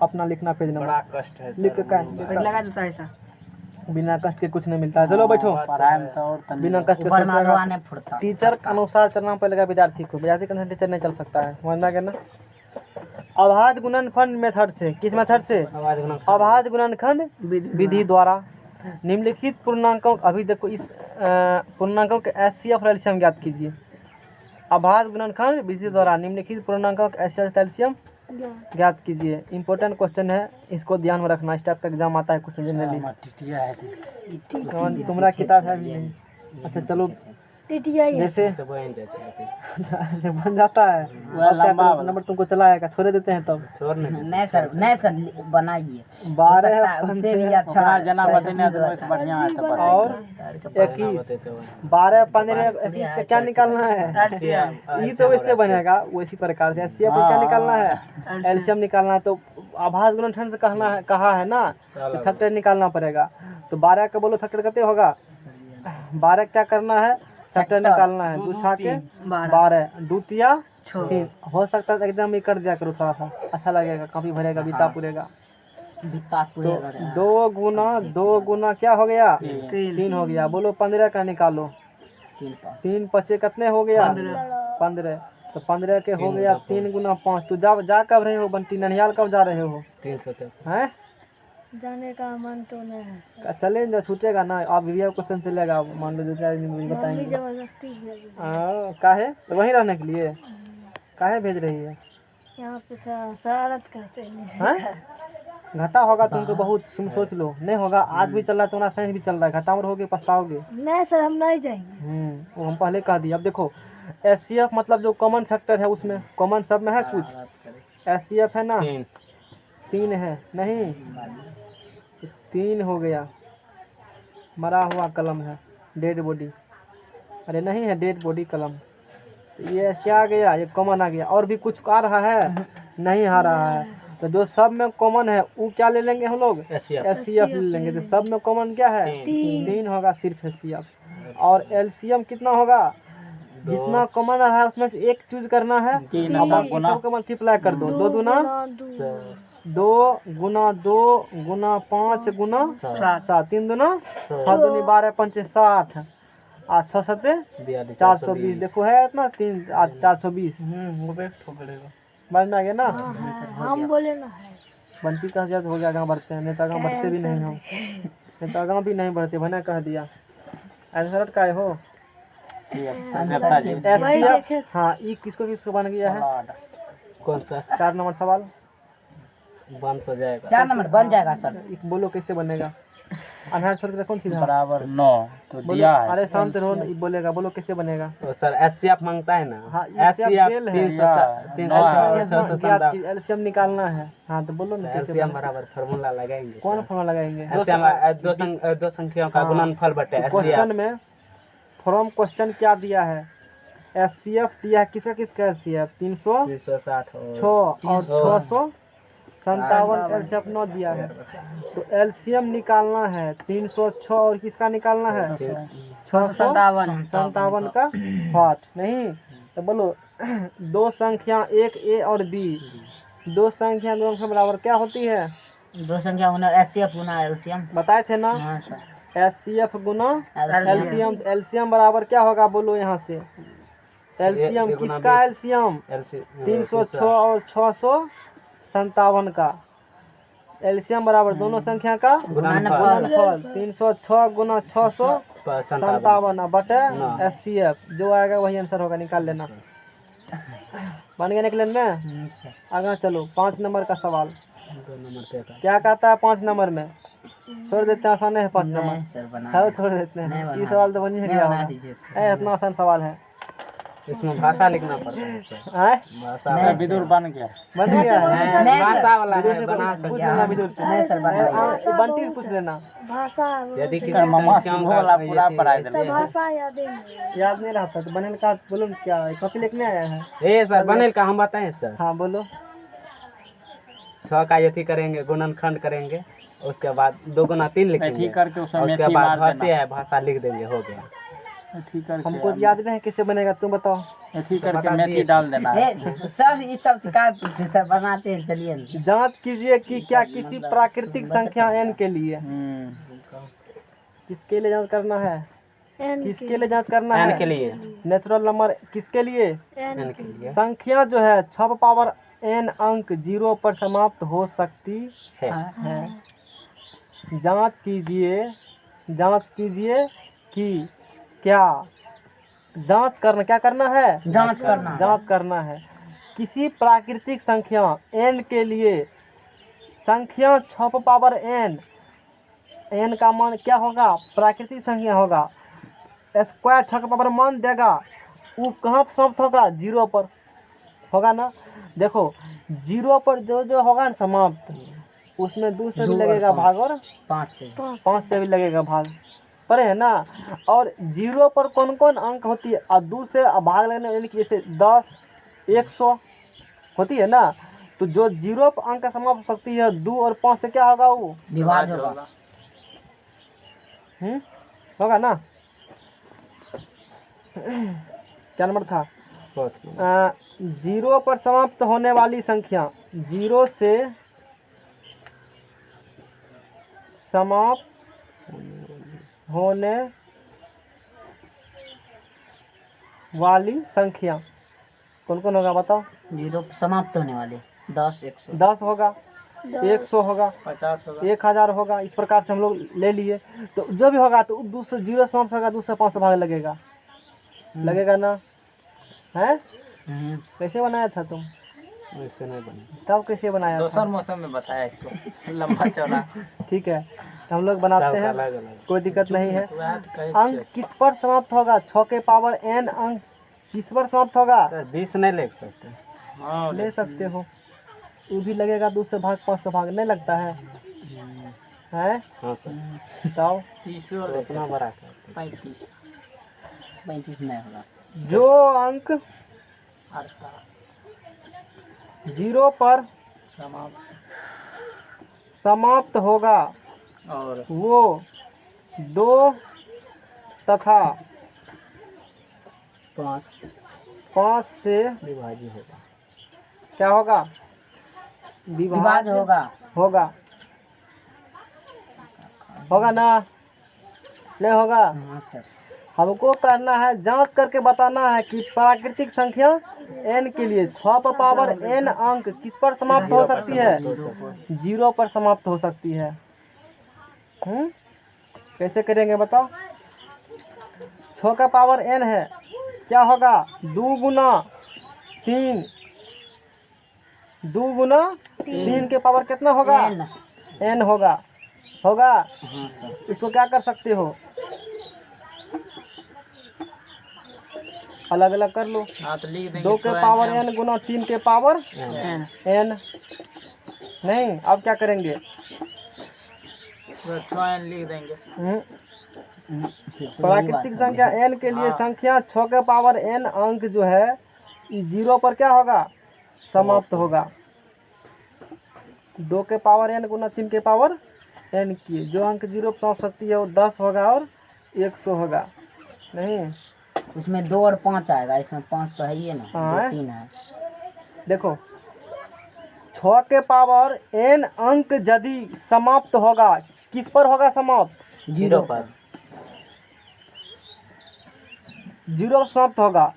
अपना लिखना page number. बड़ा कष्ट है लिख के लगा देता है ऐसा। बिना कष्ट के कुछ नहीं मिलता है। चलो बैठो। बिना कष्ट के सोचेगा। टीचर के अनुसार चलना पड़ेगा विद्यार्थी को। विद्यार्थी के अनुसार टीचर नहीं चल सकता है। समझना क्या ना। अभाज्य गुणनखंड मेथड से, किस मेथड से? अभाज्य गुणनखंड विधि द्वारा निम्नलिखित पूर्णांकों, अभी देखो इस पूर्णांकों के एचसीएफ और एलसीएम ज्ञात कीजिए। अभाज्य गुणनखंड विधि द्वारा निम्नलिखित पूर्णांकों के एचसीएफ और एलसीएम ज्ञात कीजिए। इंपॉर्टेंट क्वेश्चन है, इसको ध्यान में रखना। इस टाइप का एग्जाम आता है क्वेश्चन जनरली। तुम्हारा किताब है भी नहीं। अच्छा चलो, जैसे बन जाता है नंबर तुमको चलाएगा, छोड़ देते हैं तब। नहीं सर बनाइए। 12 और 21 12 15 21 का क्या निकालना है? ये तो वैसे बनेगा उसी प्रकार से। एचसीएफ को क्या निकालना है? एलसीएम निकालना है। तो आभास गुणनखंड से कहा है ना, तो फैक्टर निकालना पड़ेगा। तो 12 का बोलो फैक्टर कितने होगा? 12 क्या करना है? फैक्टर निकालना है। 2 छाके 12, 2 तिया 3। हो सकता है एकदम ही कर दिया करो, थोड़ा सा अच्छा लगेगा, काफी भरेगा, बिता पूरेगा। तो 2 गुना क्या हो गया? 3 हो गया। बोलो 15 का निकालो। 3 पचे कितने हो गया? 15। तो 15 के हो गया 3 गुना 5। तो जा कब रहे हो बंटी? ननिहाल कब जा रहे हो? 300 हैं? जाने का मन तो नहीं है। चलें जो छूटेगा ना। आप वीडियो क्वेश्चन चलेगा, मान लो दूसरा दिन बताएंगे। जबरदस्ती काहे? तो वहीं रहने के लिए काहे भेज रही है? यहाँ पे शरारत करते हैं। घाटा होगा तुमको बहुत, तुम सोच लो। नहीं होगा, आज भी चल रहा है तुम्हारा, साइंस भी चल रहा है। घाटा में रहोगे, पछताओगे। नहीं सर, हम नहीं जाएंगे। वो हम पहले कह दिया। अब देखो एचसीएफ मतलब जो कॉमन फैक्टर है, उसमें कॉमन सब में है कुछ। एचसीएफ है ना, 3 है नहीं, 3 हो गया। मरा हुआ कलम है, डेड बॉडी। अरे नहीं है डेड बॉडी कलम। तो ये क्या आ गया? ये कॉमन आ गया। और भी कुछ आ रहा है? नहीं आ रहा है। तो जो सब में कॉमन है वो क्या ले लेंगे हम लोग? एचसीएफ ले लेंगे। तो सब में कॉमन क्या है? 3 होगा सिर्फ एचसीएफ। और एलसीएम कितना होगा? जितना कॉमन रहा है उसमें से एक चूज करना है। सबको मल्टीप्लाई कर दो। 2 गुना 2 गुना 2 गुना 5 गुना 7, 3 दुना 6 दूनी 12 5 60, 8 6 7 420। देखो है इतना, 3 8 420। बढ़ना गया ना। हम बोले ना बंटी का जब हो गया, गाँव बढ़ते हैं। नेतागाँव बढ़ते भी नहीं हम, नेतागाँव भी नहीं बढ़ते। भना कह दिया आंसर का हो। हाँ, ये किसको बन गया है? कौन सा? 4 नंबर सवाल बन तो जाएगा। 4 नंबर बन जाएगा सर। बोलो कैसे बनेगा? अनहार छोड़ के कौन सीधा बराबर 9 तो दिया है। अरे शांत रहो, बोलेगा। बोलो कैसे बनेगा? तो सर एचसीएफ मांगता है ना। हाँ, एचसीएफ 300 एलसीएम निकालना है। हाँ तो बोलो ना कैसे एलसीएम बराबर फार्मूला लगाएंगे। कौन फार्मूला लगाएंगे? दो संख्याओं का गुणनफल बटे क्वेश्चन में फ्रॉम क्वेश्चन क्या दिया है? एचसीएफ दिया है। किसका एचसीएफ? 360 और 657 एलसीएफ 9 दिया है। तो एलसीएम निकालना है 306 और किसका निकालना है? 657 का 8 नहीं। तो बोलो 2 संख्या, एक ए और बी, 2 संख्या दोनों के बराबर क्या होती है? 2 संख्या गुना एचसीएफ गुना एलसीएम बताए थे ना। एचसीएफ गुना एलसीएम। एलसीएम बराबर क्या होगा? बोलो यहाँ से। एलसीएम किसका? एलसीएम 306 और 657 का। एलसीएम बराबर दोनों संख्या का गुणनफल। 306 गुना 657 बटे एचसीएफ। जो आएगा वही आंसर होगा, निकाल लेना। बन गया निकले में। आगे चलो 5 नंबर का सवाल। क्या कहता है 5 नंबर में? छोड़ देते हैं, आसान है 5 नंबर। छोड़ देते हैं, ये सवाल तो बन ही गया होगा। इतना आसान सवाल है। इसमें भाषा लिखना पड़ता है सर। भाषा विदुर बन गया है। भाषा वाला है, बना पूछ लेना विदुर से। बंटी पूछ लेना। भाषा यदि किसी वाला पूरा पढ़ाई दे। भाषा याद नहीं रहता तो बनेल का बोलो क्या कॉपी लिखने आया है? ए सर बनेल का हम बताएं सर। हाँ बोलो। 6 का यथी करेंगे, गुणनखंड करेंगे, उसके बाद 2 गुना 3 लिखेंगे, उसके बाद भाषा है, भाषा लिख देंगे, हो गया। ठीक है, हमको याद नहीं है कैसे बनेगा, तुम बताओ। ठीक करके मेथी डाल देना है। सर ये सब शिकायत सर बनाते हैं, चलिए ना। जांच कीजिए कि क्या किसी प्राकृतिक संख्या n के लिए, किसके लिए जांच करना है, किसके लिए जांच करना है, n के लिए, नेचुरल नंबर किसके लिए, n के लिए संख्या जो है 6 पावर n अंक 0 पर समाप्त हो सकती है। जांच कीजिए कि क्या क्या करना है, जांच करना है किसी प्राकृतिक संख्या n के लिए, संख्या 6 पावर n का मान क्या होगा, प्राकृतिक संख्या होगा, स्क्वायर 6 पावर मान देगा, वो कहाँ पर समाप्त होगा, 0 पर होगा ना। देखो 0 पर जो होगा ना समाप्त, उसमें 2 से भी लगेगा भाग और 5 से भी लगेगा भाग, पढ़े है ना। और 0 पर कौन कौन अंक होती है, और 2 से भाग लगने, यानी कि जैसे 10 100 होती है ना, तो जो 0 पर अंक समाप्त हो सकती है 2 और 5 से क्या होगा, वो विभाज्य होगा। होगा ना। क्या नंबर था, 0 पर समाप्त होने वाली संख्या, 0 से समाप्त होने वाली संख्या कौन कौन होगा बताओ। 0 समाप्त होने वाले 10 होगा, 100 होगा, 50 होगा, 1000 होगा, इस प्रकार से हम लोग ले लिए। तो जो भी होगा तो 2 से 0 समाप्त होगा, 2 से 5 से भाग लगेगा, लगेगा ना, है। कैसे बनाया था तुम, वैसे नहीं बने, तब कैसे बनाया था, दूसर मौसम में बताया इसको, लंबा चौड़ा। ठीक है, तो हम लोग बनाते हैं, अलग अलग, कोई दिक्कत नहीं है। अंक किस पर समाप्त होगा, 6 के पावर n अंक किस पर समाप्त होगा, 20 नहीं ले सकते, ले सकते हो, वो भी लगेगा, 2 से भाग 5 से भाग नहीं लगता है, हैं। हाँ सर, बताओ, इतना बड़ा 35 नहीं होगा। जो अंक 0 पर समाप्त होगा और वो 2 तथा 5 से विभाज्य होगा, क्या होगा, विभाज्य होगा ना, नहीं होगा। हाँ सर, हमको करना है, जांच करके बताना है कि प्राकृतिक संख्या n के लिए 6 पर पावर n अंक किस पर समाप्त हो सकती है, 0 पर समाप्त हो सकती है। कैसे करेंगे बताओ, 6 का पावर n है, क्या होगा, 2 गुना 3 के पावर कितना होगा, n होगा। इसको क्या कर सकते हो, अलग अलग कर लो, हाँ तो लिख देंगे 2 के पावर n गुना 3 के पावर n। नहीं, अब क्या करेंगे, 6n लिख देंगे। प्राकृतिक संख्या n के लिए संख्या 6 के पावर n अंक जो है 0 पर क्या होगा, समाप्त होगा। 2 के पावर n गुना 3 के पावर n की जो अंक 0 पर समाप्त सकती है वो 10 होगा और 100 होगा। नहीं, उसमें 2 और 5 आएगा, इसमें 5 तो है ही है ना, 2 3 है। देखो 6 के पावर n अंक यदि समाप्त होगा, किस पर होगा समाप्त, 0 पर, 0 पर समाप्त होगा,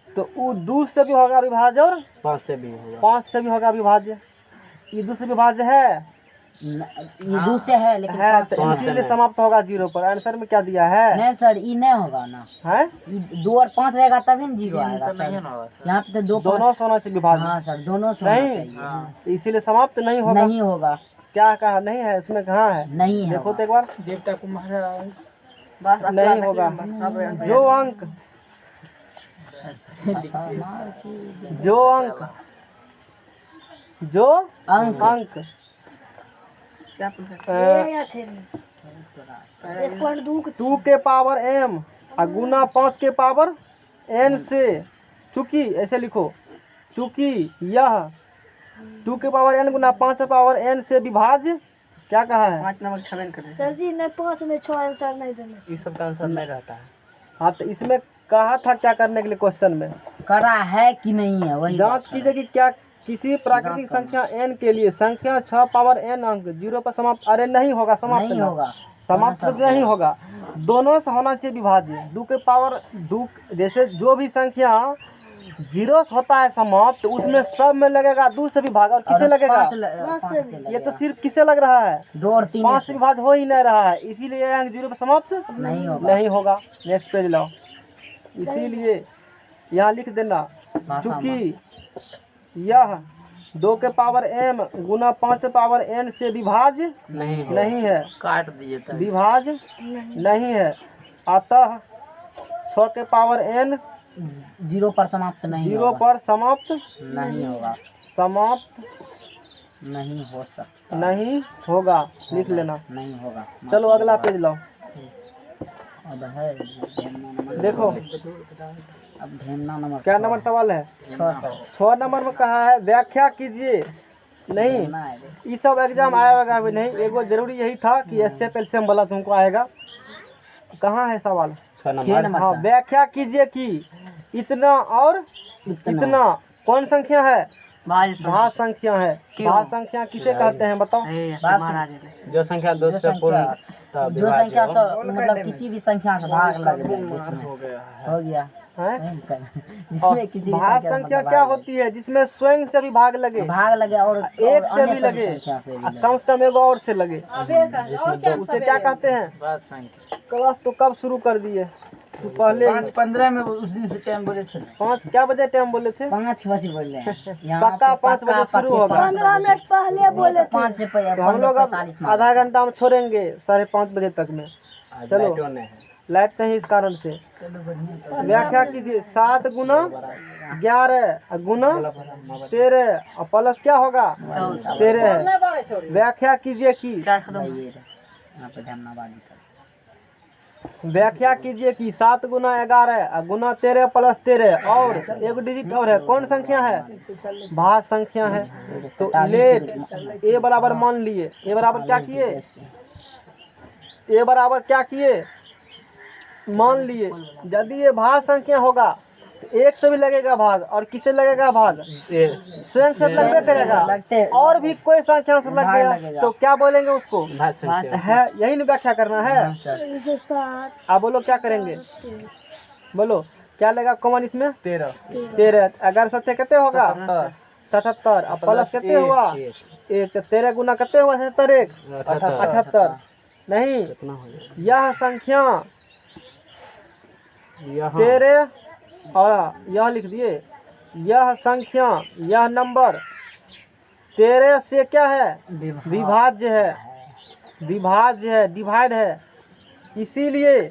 तो वो 2 से भी होगा विभाज्य और 5 से भी होगा, 5 से भी होगा विभाज्य। ये 2 से विभाज्य है, ये 2 से है लेकिन 5 से तो इसीलिए समाप्त होगा 0 पर। आंसर में क्या दिया है, नहीं सर, ये नहीं होगा ना, है 2 और 5 रहेगा तभी न 0 आएगा सर। यहाँ पे तो 2 दोनों सोना चाहिए विभाज्य। हाँ सर, दोनों से होना नहीं, चाहिए। इसीलिए समाप्त नहीं होगा। नहीं होगा, क्या कहा, नहीं है उसमें, कहाँ है, नहीं है, देखो तो एक बार, देवता को महाराज नहीं होगा। जो अंक अंक 2 के पावर m गुना 5 के पावर n से, चूंकि ऐसे लिखो, चूंकि यह 2 के पावर n गुना 5 के पावर n से विभाज्य, क्या कहा है, 5 नंबर 6 कर सर जी, नहीं 5 नहीं 6 आंसर नहीं देना, इस सब का आंसर नहीं रहता है। हाँ तो इसमें कहा था क्या करने के लिए क्वेश्चन में, करा है कि नहीं है वही जांच बात कर कीजिए कि क्या किसी प्राकृतिक जांच संख्या n के लिए संख्या 6 पावर n अंक 0 पर समाप्त, अरे नहीं होगा, समाप्त नहीं ना। होगा। समाप्त कौन तो सा नहीं होगा, दोनों से होना चाहिए विभाज्य। 2 के पावर 2, जैसे जो भी संख्या 0 से होता है समाप्त, तो उसमें सब में लगेगा 2 से विभाग, और किसे और लगेगा, पाँच से ये तो लगेगा। सिर्फ किसे लग रहा है, 2 और 3 5 से विभाज हो ही नहीं रहा है, इसीलिए यह अंक 0 पर समाप्त नहीं होगा। नहीं होगा। नेक्स्ट पेज लाओ। इसीलिए यहाँ लिख देना, भाषा चूंकि यह 2 के पावर m गुना 5 के पावर n से विभाज्य नहीं है, काट दिए था। विभाज्य नहीं है, अतः 6 के पावर n 0 पर समाप्त नहीं 0 होगा। पर समाप्त नहीं होगा, समाप्त नहीं हो सकता, नहीं होगा, लिख लेना। नहीं होगा। चलो अगला पेज लाओ। अब है धेमना नंबर, देखो अब धेमना नंबर क्या नंबर सवाल है, 6 नंबर में कहा है व्याख्या कीजिए। नहीं, धेमना है रे। ये सब एग्जाम आया होगा भी नहीं, एगो जरूरी यही था कि एससे एलसीएम वाला तुमको आएगा। कहाँ है सवाल, 6 6 नंबर। नंबर हाँ, का। व्याख्या कीजिए कि इतना और इतना कौन संख्या है, भाज्य संख्या है। भाज्य संख्या किसे कहते हैं बताओ, जो संख्या 2 से पूर्ण था, जो संख्या मतलब किसी भी संख्या से भाग लग जाए जिसमें हो गया है। हो गया हैं? जिसमें किसी भी भाज्य से संख्या मतलब क्या भाग होती है, जिसमें स्वयं से भी भाग लगे, भाग लगे और एक से अन्य भी सभी लगे, संख्या से भी लगे। कम से कम एगो और से लगे, उसे क्या कहते हैं। बस संख्या क्लास तो कब शुरू कर दिए, पहले 5:15 में उस दिन से टाइम बोले थे। 5 क्या बजे टाइम बोले थे, 5 बजे बोल रहे हैं यहाँ पक्का पे 5 बजे शुरू होगा। 15 मिनट पहले बोले थे। 5 से तो हम लोग अब 45 में आधा घंटा हम छोड़ेंगे 5:30 बजे तक में। आज चलो। लाइटों ने है। लाइट नहीं, इस कारण से व्याख्या कीजिए। 7 गुना 11 गुना 13 और प्लस क्या होगा 13 है। व्याख्या कीजिए कि यहाँ पे धन्यवाद कर। व्याख्या कीजिए कि 7 गुना 11 गुना 13 प्लस 13 और एक डिजिट और है, कौन संख्या है, भाज्य संख्या है। तो लेट ए बराबर मान लिए, ए बराबर क्या किए, ए बराबर क्या किए मान लिए। यदि ये भाज्य संख्या होगा तो 1 से भी लगेगा भाग, और किसे लगेगा भाग, स्वयं से लगबे करेगा, और भी कोई संख्या से लग गया तो क्या बोलेंगे उसको, भाज्य संख्या है। यही ना व्याख्या करना है। 7 आप बोलो क्या करेंगे, बोलो क्या लगा कॉमन इसमें, 13 13 11 सत्य कितने होगा 77, अब प्लस कितने हुआ 1, 13 गुना कितने हुआ 77 78। नहीं, कितना हो गया यह संख्या यहाँ 13 और यह लिख दिए, यह संख्या यह नंबर 13 से क्या है, विभाज्य है, विभाज्य है, डिवाइड है। इसीलिए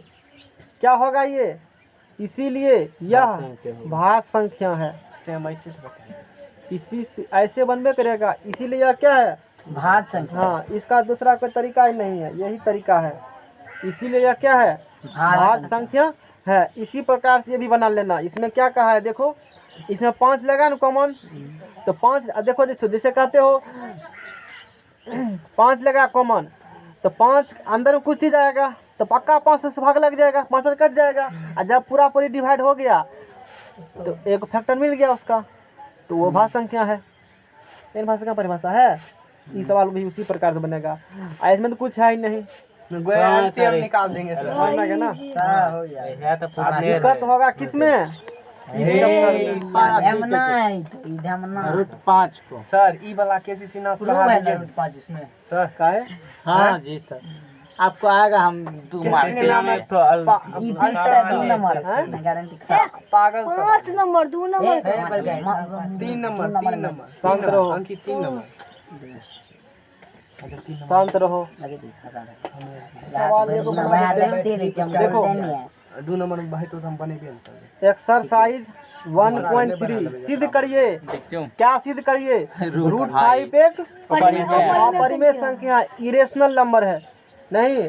क्या होगा ये, इसीलिए यह भाज्य संख्या है। इसी से ऐसे बनबे करेगा, इसीलिए यह क्या है, भाज्य संख्या। हाँ, इसका दूसरा कोई तरीका ही नहीं है, यही तरीका है। इसीलिए यह क्या है, भाज्य संख्या है। इसी प्रकार से ये भी बना लेना। इसमें क्या कहा है देखो, इसमें 5 लगा ना कॉमन, तो 5 देखो जैसे कहते हो 5 लगा कॉमन, तो 5 अंदर में कुछ ही जाएगा तो पक्का 5 से भाग लग जाएगा, 5 से कट जाएगा। और जब पूरा पूरी डिवाइड हो गया तो एक फैक्टर मिल गया उसका, तो वो भाज्य संख्या है। इन भाषा का परिभाषा है। ये सवाल भी उसी प्रकार से बनेगा। इसमें तो कुछ है ही नहीं, हम निकाल देंगे सर। समझ में गया ना। हो गया है तो अब दिक्कत होगा किसमें, इस चैप्टर में। धेमना है, धेमना रूट 5 को सर ई वाला केसीसी ना रूट 5 इसमें सर का है। हाँ जी सर, आपको आएगा। हम 2 मार्क्स में तो ई ठीक से 2 नंबर मैं गारंटी के साथ। पागल सब। 5 नंबर 2 नंबर 3 नंबर शांत रहो, अंकित 3 नंबर। शांत रहो। लगे देखो 2 नंबर में भाई तो हम बने भी। एक्सरसाइज 1.3 सिद्ध करिए। क्या सिद्ध करिए, रूट 5 एक अपरिमेय संख्या, इरेशनल नंबर है। नहीं,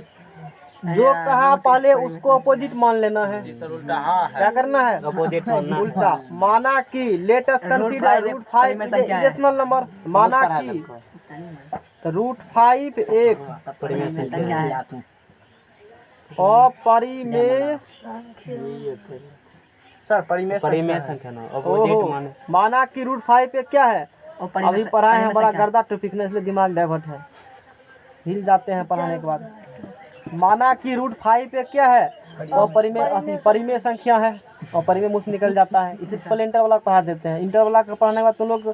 जो कहा पहले उसको अपोजिट मान लेना है। क्या करना है, अपोजिट उल्टा। माना कि let us consider root 5 is irrational number. माना कि रूट 5 एक अपरिमेय सर परिमेय संख्या ना अपोजिट माने माना कि √5 पे क्या है। अभी पढ़ाए हैं, बड़ा गर्दा टॉपिक है इसलिए दिमाग डाइवर्ट है, हिल जाते हैं पढ़ाने के बाद। माना कि √5 पे क्या है और परिमेय संख्या है और परिमेय मुझसे निकल जाता है, इसलिए पहले इंटर वाला पढ़ा देते हैं। इंटर वाला को पढ़ाने के बाद तुम लोग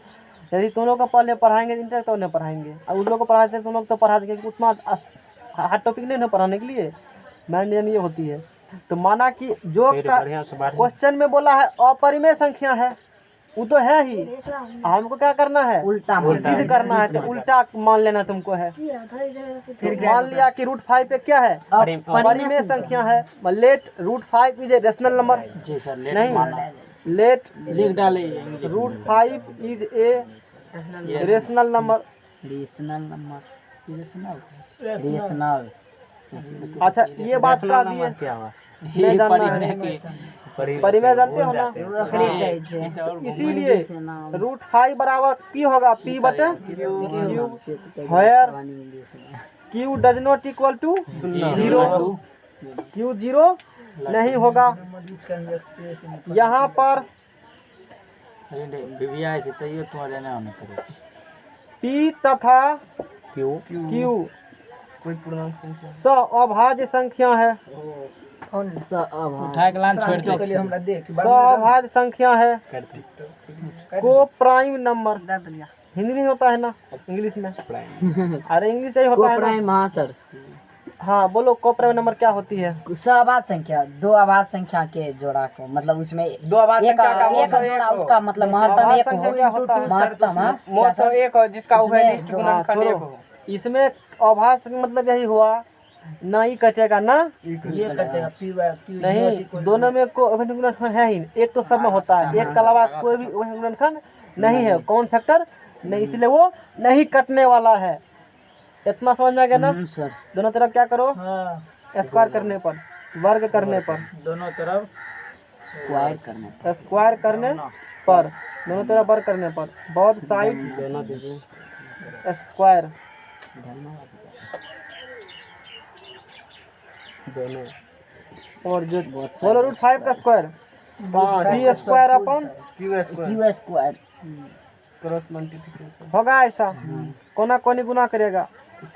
यदि तुम लोग को पहले पढ़ाएंगे इंटर तो नहीं पढ़ाएंगे, और उन लोग को पढ़ाते हैं तुम लोग तो पढ़ा देंगे, उतना हार्ड टॉपिक नहीं ना पढ़ाने के लिए। मैंने ये होती है। तो माना कि जो क्वेश्चन में बोला है अपरिमेय संख्या है वो तो है ही, हमको क्या करना है उल्टा सिद्ध करना है, तो उल्टा मान लेना तुमको है। मान लिया कि √5 पे क्या है परिमेय संख्या है, let √5 is a rational number. जी सर नहीं, लेट लिख डाले √5 is a rational number. Rational अच्छा ये बात कह दिए, क्या हुआ नहीं जानना है। परिमेय जानते हो ना, इसीलिए √5 बराबर P होगा P बटे Q, where Q does not equal to 0, Q 0 नहीं होगा। यहाँ पर P तथा Q अभाज्य संख्या है, अभाज्य संख्या है, को प्राइम नंबर। हिंदी में होता है ना, इंग्लिश में अरे इंग्लिश से ही होता है ना। हाँ सर, हाँ बोलो को प्राइम नंबर क्या होती है। सअभाज्य संख्या, दो अभाज्य संख्या के जोड़ा को, मतलब उसमें दो अभाज्य एक जोड़ा उसका मतलब महत्तम एक हो, महत्तम एक हो जिसका उभयनिष्ठ गुणनखंड एक हो। इसमें अभाज्य मतलब यही हुआ, ना ही कटेगा ना ये कटेगा नहीं, दोनों में को गुणनखंड है ही, एक तो सब में होता है, एक के अलावा कोई भी गुणनखंड नहीं है, कौन फैक्टर नहीं, इसलिए वो नहीं कटने वाला है। इतना समझ में आ गया ना सर। दोनों तरफ क्या करो, स्क्वायर करने पर, वर्ग करने पर, दोनों तरफ स्क्वायर करने पर, दोनों तरफ वर्ग करने पर, बोथ साइड्स स्क्वायर दोनों, और जो बोलो √5 का square P square upon Q square cross multiplication होगा। ऐसा कोना कोनी गुना करेगा,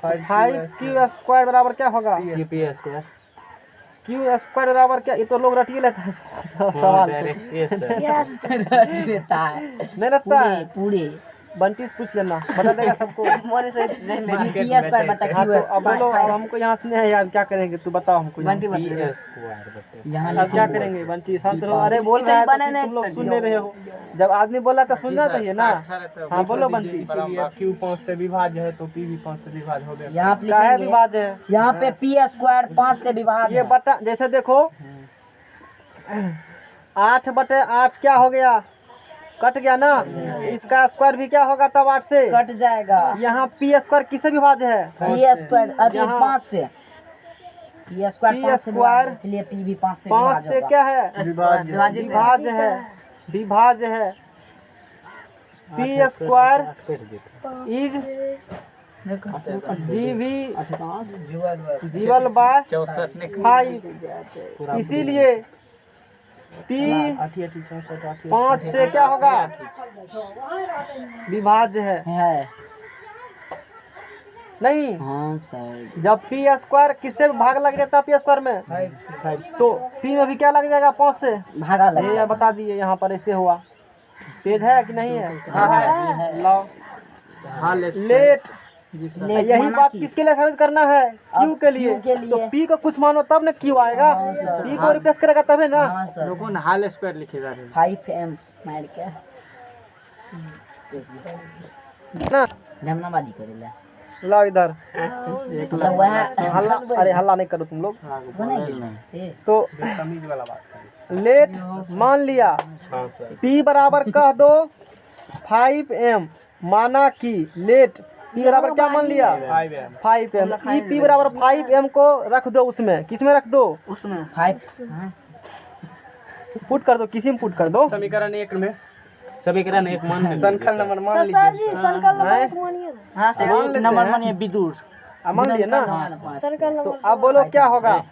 5Q स्क्वायर बराबर क्या होगा P स्क्वायर। Q स्क्वायर बराबर क्या, ये तो लोग रटिए लेते हैं सवाल नहीं रटता है। पूरे बंटी से पूछ लेना, बता देगा सबको। अब बोलो, अब हमको यहाँ से नहीं है यार, क्या करेंगे तू बताओ हमको। अब क्या करेंगे बंटी, शांत रहो। अरे बोल रहा है तो तुम लोग सुन नहीं रहे हो, जब आदमी बोला तो सुनना चाहिए ना। हाँ बोलो बंटी। Q 5 से विभाज्य है तो P भी 5 से विभाज्य हो गया। यहाँ क्या है विभाज्य है, यहाँ पे P स्क्वायर 5 से विभाज्य ये बता, जैसे देखो 8/8 क्या हो गया, कट गया ना, इसका स्क्वायर भी क्या होगा तब 8 से कट जाएगा। यहाँ P स्क्वायर किससे विभाज्य है, P स्क्वायर 5 से, P स्क्वायर 5 से विभाज्य, इसलिए P भी 5 से 5 से क्या है विभाज्य है, विभाज्य है। P स्क्वायर इज जीवल बाय 5, इसीलिए P 5 से क्या होगा विभाज्य है नहीं। हाँ सर, जब P स्क्वायर किससे भाग लग जाता है P स्क्वायर में, तो P में भी क्या लग जाएगा 5 से भागा लग ये बता दिए। यहाँ पर ऐसे हुआ, पेज है कि नहीं है, हाँ लाओ। लेट यही बात किसके लिए साबित करना है, Q के लिए। तो P को कुछ मानो तब ना Q आएगा, P को रिप्लेस करेगा तभी ना। लोगों ने हाल स्क्वायर लिखे जा रहे 5M मार के ना धमनाबाजी करेला। लाओ इधर, मतलब वह हल्ला, अरे हल्ला नहीं करो तुम लोग। बनाइए तो तमीज वाला बात लेट मान लिया P बराबर कह दो 5M, माना कि लेट P बराबर क्या मान लिया 5M, P बराबर 5M को रख दो उसमें, किसमें रख दो, उसमें 5 पुट कर दो, किसी में पुट कर दो। समीकरण 1 में, समीकरण 1 मान संख्या नंबर मान लीजिए, हाँ सर, मान लेते नंबर हैं। मानिए विदुर मान लिए ना। तो अब बोलो क्या होगा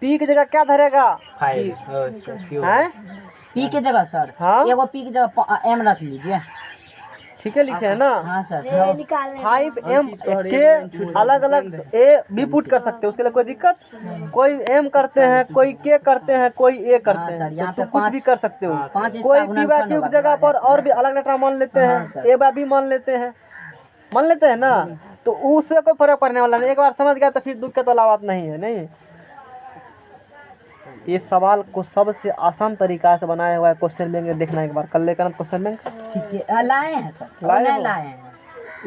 पी की जगह क्या धरेगा? हैं? पी की जगह सर हाँ एगो पी की जगह एम रख लीजिए। ठीक है, लिखे है ना? हाँ सर। ये निकालने 5m के अलग अलग ए भी पुट कर सकते हैं, उसके लिए कोई दिक्कत? कोई m करते हैं, कोई k करते हैं, कोई a करते हाँ हैं, सर, यहाँ तो पे कुछ भी कर सकते हो। पाँच इसका कोई p गुणनफल बाय q होगा। की जगह पर और भी अलग लेटर मान लेते हाँ हैं, सर। a बाय b मान लेते हैं, मान लेते हैं ना, तो उससे कोई फर्क पड़ने वाला नहीं। एक बार समझ गया तो फिर दुख के तो बात नहीं है। नहीं, ये सवाल को सबसे आसान तरीका से बनाया हुआ है क्वेश्चन बैंक, देखना एक बार, कल लेकर क्वेश्चन बैंक ठीक है, लाए हैं सर। लाए नहीं हो? लाए हैं।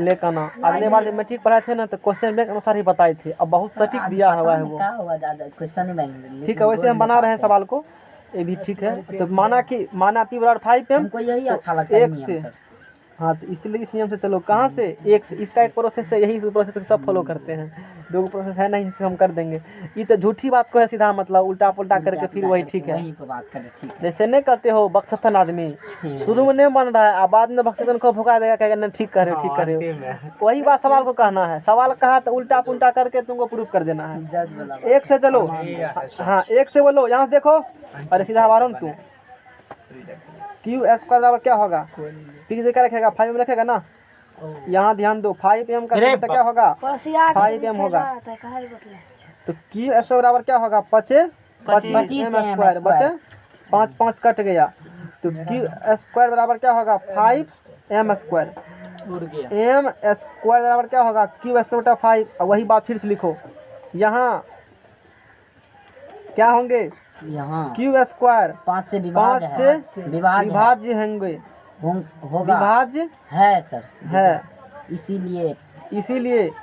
लेकर आना। अगले बार जब मैट्रिक पढ़ाए थे ना तो क्वेश्चन बैंक अनुसार ही बताए थे, अब बहुत सटीक दिया हुआ है वो। क्या हुआ ज्यादा क्वेश्चन ही बैंक। ठीक है, वैसे हम बना रहे हैं सवाल को, ये भी ठीक है। तो माना p बराबर 5m हमको यही अच्छा लगता है एक नियम से, सर। हाँ, तो इसलिए इस नियम से चलो। कहाँ से? एक से। इसका एक प्रोसेस है, यही प्रोसेस सब फॉलो करते हैं। दो प्रोसेस है नहीं, हम कर देंगे। ये तो झूठी बात को है सीधा, मतलब उल्टा पुल्टा करके फिर वही ठीक है। वहीं पे बात करें, ठीक है। जैसे नहीं कहते हो बख्तन आदमी शुरू में नहीं बन रहा है, अब बाद में बख्तन को भुका देगा, कहेगा नहीं ठीक कर रहे हो, ठीक कर रहे हो। वही बात सवाल को कहना है, सवाल कहा तो उल्टा पुल्टा करके तुमको प्रूफ कर देना है। जज वाला एक से चलो, हाँ एक से बोलो, यहाँ से देखो, अरे सीधा हमारा तू क्यू स्क्वायर बराबर क्या होगा? पी की जगह रखेगा 5m रखेगा ना, यहाँ ध्यान दो, 5m का मतलब क्या होगा? 5m होगा। तो क्यू स्क्वायर बराबर क्या होगा? 25m स्क्वायर बटे 5 5 कट गया, तो क्यू स्क्वायर बराबर क्या होगा? 5m square. m स्क्वायर बराबर क्या होगा? क्यू स्क्वायर बटा 5। और वही बात फिर से लिखो, यहाँ क्या होंगे? यहाँ क्यू स्क्वायर 5 से 5 से विभाज्य होंगे, होगा विभाज्य है सर, है, इसीलिए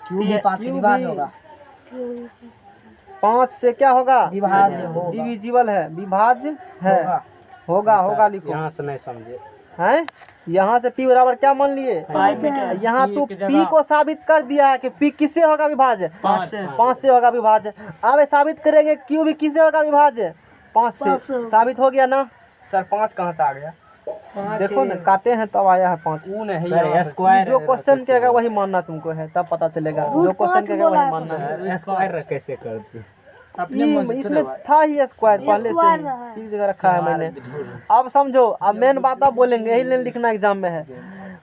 क्यू भी 5 से क्यू विभाज्य भी होगा। 5 से क्या होगा? विभाज्य होगा। डिविजिबल है, विभाज्य है, होगा लिखो। यहाँ से नहीं समझे हैं? यहाँ से p बराबर क्या मान लिए? यहाँ तो p को साबित कर दिया है कि p किससे होगा विभाज्य? 5 से होगा विभाज्य। अब साबित करेंगे q भी किससे होगा विभाज्य? 5 से। साबित हो गया ना सर? 5 कहाँ से आ गया? देखो ना, काटे हैं तब आया है 5। स्क्वायर जो क्वेश्चन कहेगा वही मानना तुमको है, तब पता चलेगा। जो क्वेश्चन कहेगा वही मानना है। स्क्वायर कैसे करते? इसमें था ही स्क्वायर पहले से ही, इस जगह रखा है मैंने। अब समझो, अब मेन बात अब बोलेंगे, यही लेन लिखना एग्जाम में है।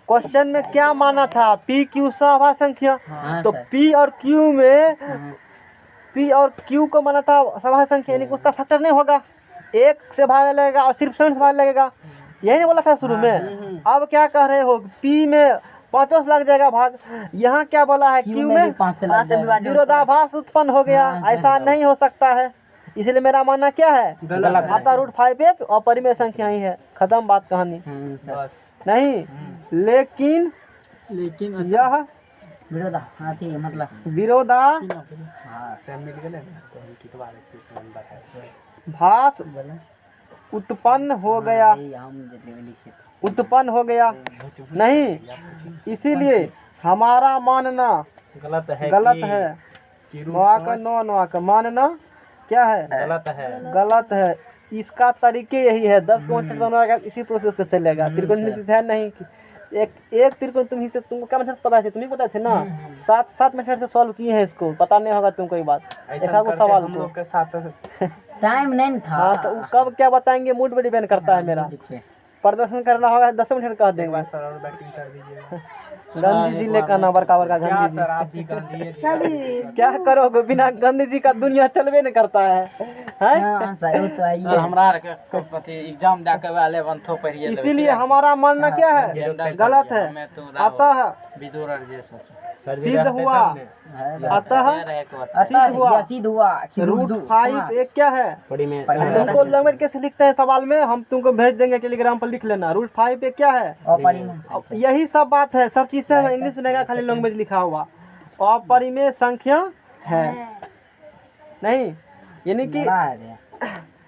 क्वेश्चन में क्या माना था? p q सभाज्य संख्या, तो p और q में p और q को माना था सभाज्य संख्या, यानी कि उसका फैक्टर नहीं होगा, 1 से भाग लगेगा और सिर्फ 7 से भाग लगेगा, यही नहीं बोला था शुरू में। अब क्या कह रहे हो? p में 5 से लग जाएगा भाग, यहाँ क्या बोला है? q में 5 से विरोधाभास उत्पन्न हो गया, ऐसा नहीं हो सकता है। इसलिए मेरा मानना क्या है? गलत है। अतः √5 एक अपरिमेय संख्या ही है, खत्म बात कहानी। नहीं, लेकिन यह विरोधाभासी मतलब विरोधाभास उत्पन्न हो गया नहीं, इसीलिए हमारा मानना गलत है। नवा का मानना क्या है? गलत है। इसका तरीके यही है, 10 को बनाएगा इसी प्रोसेस से चलेगा। त्रिकोणमिति है नहीं कि एक त्रिकोण तुम ही से, तुमको क्या मेथड पता है? तुम्हें पता थे ना, 7 मेथड से सॉल्व किए हैं इसको, पता नहीं होगा तुमको ये बात। देखा वो सवाल को टाइम नहीं था। हाँ, तो कब क्या बताएंगे मूड पे डिपेंड करता है मेरा। प्रदर्शन करना होगा 10 मिनट कह देंगे। गांधी जी लेकर आना, बड़का गांधी जी। क्या करोगे, बिना गांधी जी का दुनिया चलवे नहीं करता है। सर हमरा एग्जाम देके वाले 11 पढ़िए, इसीलिए हमारा मानना क्या है? गलत है। अतः सिद्ध हुआ, सिद्ध हुआ √5 एक क्या है? तुमको लैंग्वेज कैसे लिखते हैं सवाल में, हम तुमको भेज देंगे टेलीग्राम पर, लिख लेना। √5 एक क्या है? यही सब बात है, सब चीज से इंग्लिश में खाली लैंग्वेज लिखा हुआ। अपरिमेय संख्या है नहीं, यानी कि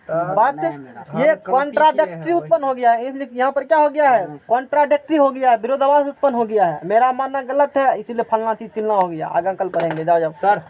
बात ये कॉन्ट्राडिक्टरी उत्पन्न हो गया है। इसलिए यहाँ पर क्या हो गया है? कॉन्ट्राडिक्टरी हो गया है, विरोधाभास उत्पन्न हो गया है। मेरा मानना गलत है, इसीलिए फलना चीज चिलना हो गया। आगे कल पढ़ेंगे, जाओ सर।